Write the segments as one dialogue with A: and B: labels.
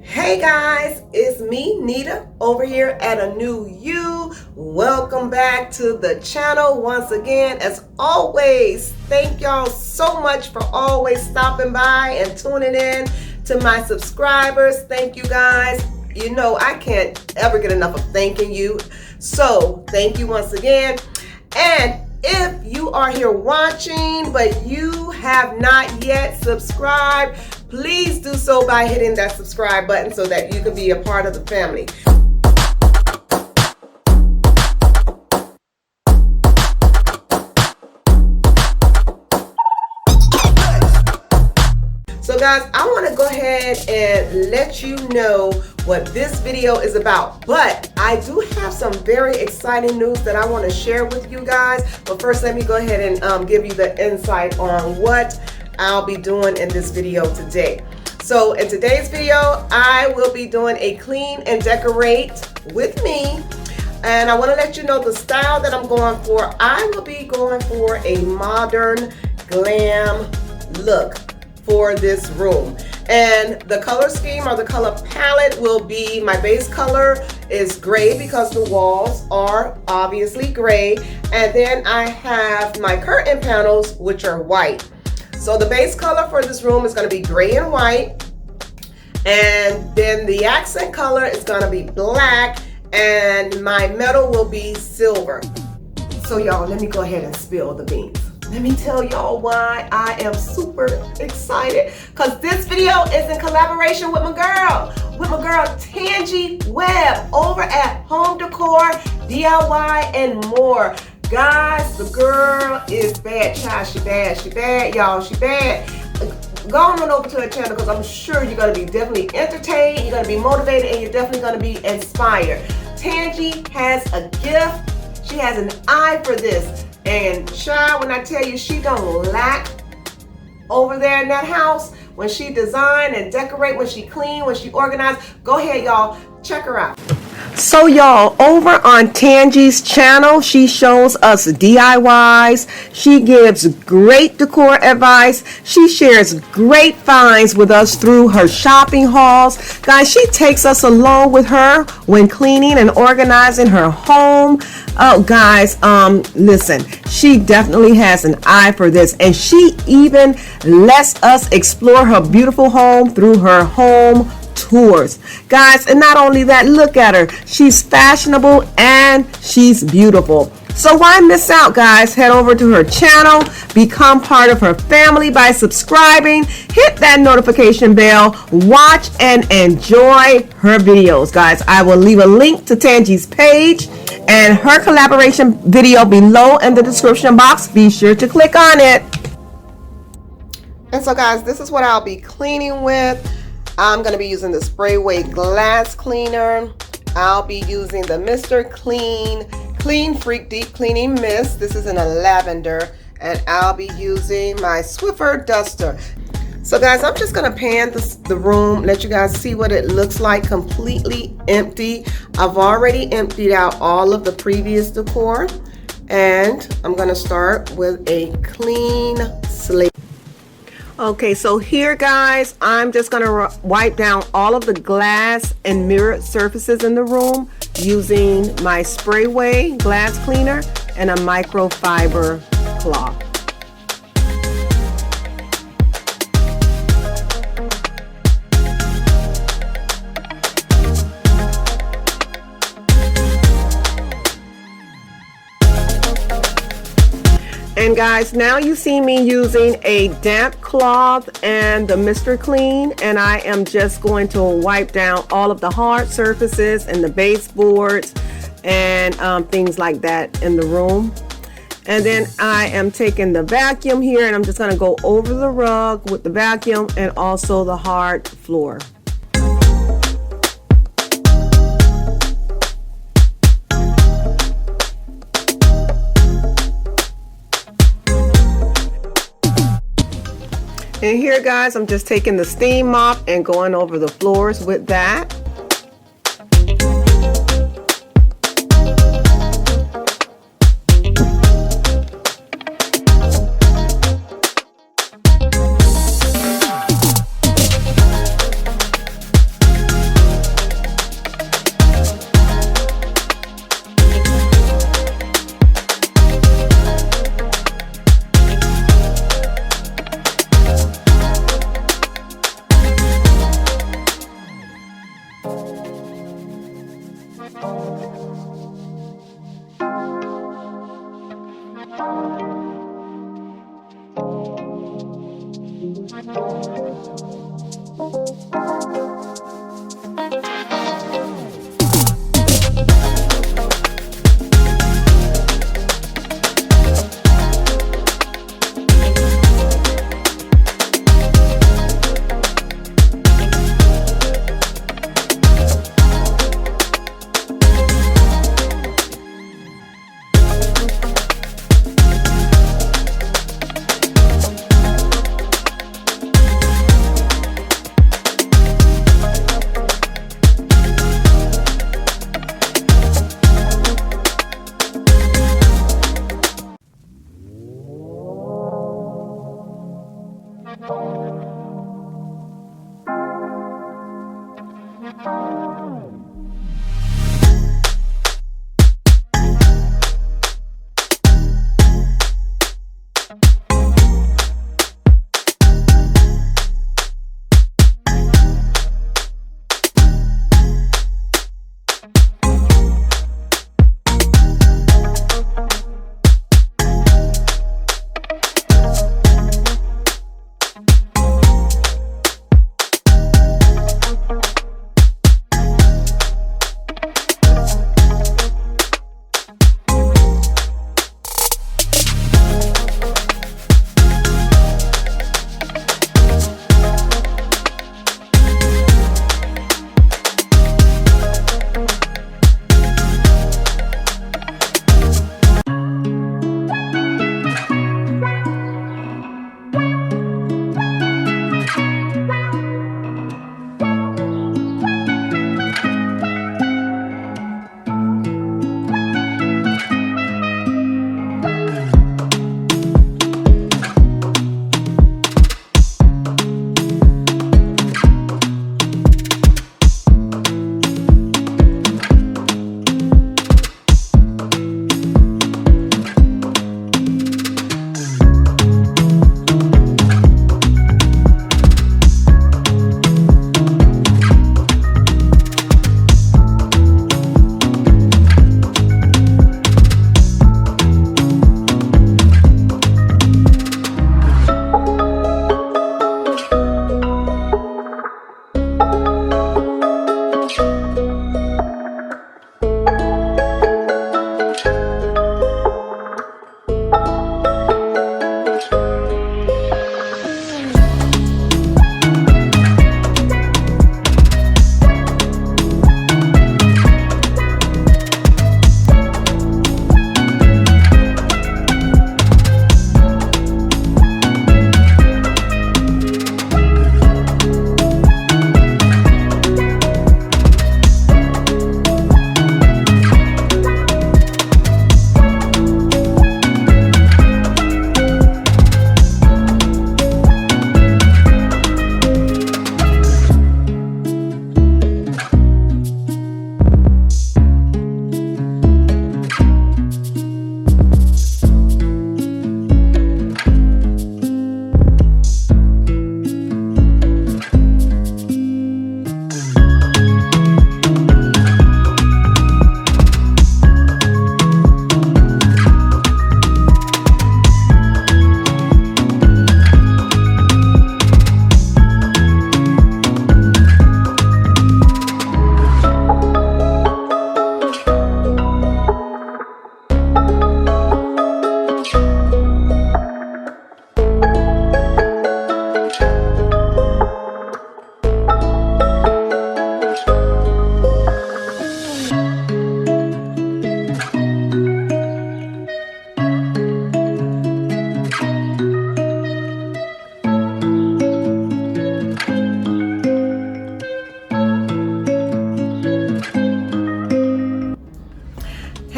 A: Hey guys, it's me, Nita, over here at A New You. Welcome back to the channel once again. As always, thank y'all so much for always stopping by and tuning in. To my subscribers, thank you guys. You know, I can't ever get enough of thanking you. So, thank you once again. And if you are here watching, but you have not yet subscribed, please do so by hitting that subscribe button so that you can be a part of the family. So guys, I want to go ahead and let you know what this video is about, but I do have some very exciting news that I want to share with you guys. But first, let me go ahead and give you the insight on what I'll be doing in this video today. So in today's video, I will be doing a clean and decorate with me. And I want to let you know the style that I'm going for. I will be going for a modern glam look for this room. And the color scheme or the color palette will be, my base color is gray because the walls are obviously gray. And then I have my curtain panels, which are white. So the base color for this room is going to be gray and white. And then the accent color is going to be black. And my metal will be silver. So y'all, let me go ahead and spill the beans. Let me tell y'all why I am super excited. Because this video is in collaboration with my girl Tangie Webb over at Home Decor, DIY, and more. Guys, the girl is bad. Child, she bad, y'all, she bad. Go on over to her channel because I'm sure you're going to be definitely entertained, you're going to be motivated, and you're definitely going to be inspired. Tangie has a gift. She has an eye for this. And child, when I tell you she don't lack over there in that house, when she design and decorate, when she clean, when she organize, go ahead y'all, check her out. So y'all, over on Tangie's channel, she shows us DIYs. She gives great decor advice. She shares great finds with us through her shopping hauls. Guys, she takes us along with her when cleaning and organizing her home. Oh guys, listen, she definitely has an eye for this, and she even lets us explore her beautiful home through her home tours. Guys, and not only that, look at her. She's fashionable and she's beautiful. So why miss out, guys? Head over to her channel, become part of her family by subscribing, hit that notification bell, watch and enjoy her videos. Guys, I will leave a link to Tangie's page and her collaboration video below in the description box. Be sure to click on it. And so guys, this is what I'll be cleaning with. I'm going to be using the Sprayway glass cleaner. I'll be using the Mr. Clean Freak Deep Cleaning Mist. This is in a lavender. And I'll be using my Swiffer duster. So guys, I'm just going to pan the room, let you guys see what it looks like completely empty. I've already emptied out all of the previous decor. And I'm going to start with a clean slate. Okay, so here guys, I'm just going to wipe down all of the glass and mirrored surfaces in the room using my Sprayway glass cleaner and a microfiber cloth. And guys, now you see me using a damp cloth and the Mr. Clean, and I am just going to wipe down all of the hard surfaces and the baseboards and things like that in the room. And then I am taking the vacuum here and I'm just going to go over the rug with the vacuum and also the hard floor. And here guys, I'm just taking the steam mop and going over the floors with that.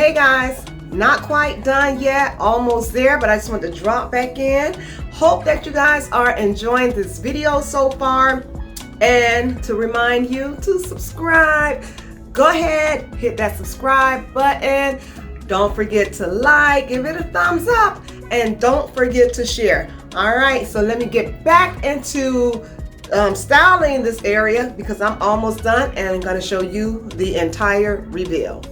A: Hey guys, not quite done yet, almost there, but I just want to drop back in. Hope that you guys are enjoying this video so far, and to remind you to subscribe. Go ahead, hit that subscribe button. Don't forget to like, give it a thumbs up, and don't forget to share. All right, so let me get back into styling this area because I'm almost done and I'm going to show you the entire reveal.